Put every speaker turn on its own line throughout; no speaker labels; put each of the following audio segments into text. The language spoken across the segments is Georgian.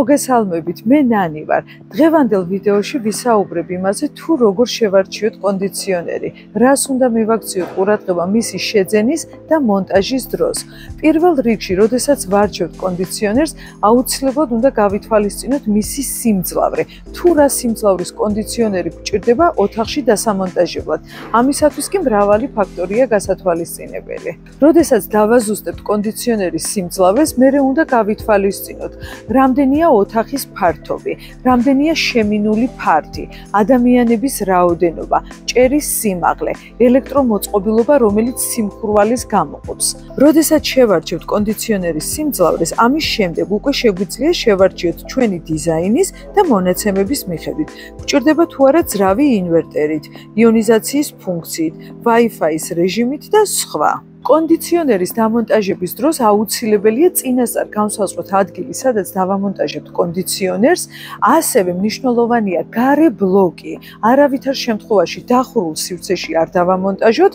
მოგესალმებით, მე ნანი ვარ. დღევანდელ ვიდეოში ვისაუბრებ იმაზე, თუ როგორ შევარჩიოთ კონდიციონერი, რას უნდა მივაქციოთ ყურადღება მისი შეძენის და მონტაჟის დროს. პირველ რიგში, როდესაც ვარჩევთ კონდიციონერს, აუცილებლად უნდა გავითვალისწინოთ მისი სიმძლავრე. თუ რა სიმძლავრის კონდიციონერი გვჭირდება ოთახში დასამონტაჟებლად. ამისათვის კი მრავალი ფაქტორია გასათვალისწინებელი. როდესაც დავაზუსტებთ კონდიციონერის სიმძლავრეს, მერე უნდა გავითვალისწინოთ, რამდენია ოთახის ფართობი, რამდენია შემინული ფართი, ადამიანების რაოდენობა, ჭერის სიმაღლე, ელექტრომოწყობილობა, რომელიც სიმხურვალეს გამოყოფს. როდესაც შევარჩევთ კონდიციონერის სიმძლავრეს, ამის შემდეგ უკვე შეგვიძლია შევარჩიოთ ჩვენი დიზაინის და მონაცემების მიხედვით. გვჭირდება თუ არა ძრავი ინვერტერით, იონიზაციის ფუნქციით, Wi-Fi-ის რეჟიმით და სხვა. კონდიციონერის დამონტაჟების დროს აუცილებელია წინასწარ განსაზღვროთ ადგილი, სადაც დავამონტაჟებთ კონდიციონერს, ასევე მნიშვნელოვანია გარე ბლოკი, არავითარ შემთხვევაში დახურულ სივრცეში არ დავამონტაჟოთ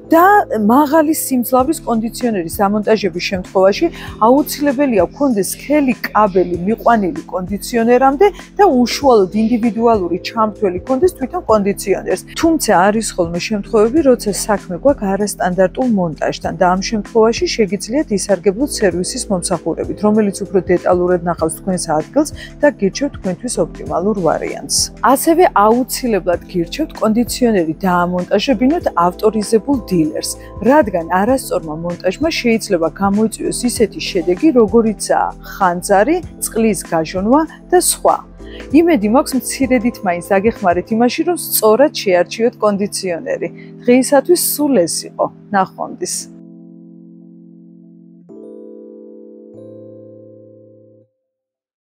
და მაღალი სიმძლავრის კონდიციონერის დამონტაჟების შემთხვევაში აუცილებელია გქონდეს სქელი კაბელი მიყვანილი კონდიციონერამდე და უშუალოდ ინდივიდუალური ჩამთველი გქონდეს თვითონ კონდიციონერს. თუმცა არის ხოლმე შემთხვევები, როცა საქმე გვაქვს არასტანდარტულ მონტაჟს. და ამ შემთხვევაში შეგიძლიათ ისარგებლოთ სერვისის მომსახურებით, რომელიც უფრო დეტალურად ნახავს თქვენს ადგილს და გირჩევთ თქვენთვის ოპტიმალურ ვარიანტს. ასევე აუცილებლად გირჩევთ კონდიციონერი დაამონტაჟებინოთ ავტორიზებულ დილერს, რადგან არასწორმა მონტაჟმა შეიძლება გამოიწვიოს ისეთი შედეგი, როგორიცაა ხანძარი, წყლის გაჟონვა და სხვა. იმედი მაქვს მცირედით მაინც დაგეხმარეთ იმაში, რომ სწორად შეარჩიოთ კონდიციონერი. დღეისათვის სულ ეს იყო. ნახვამდის.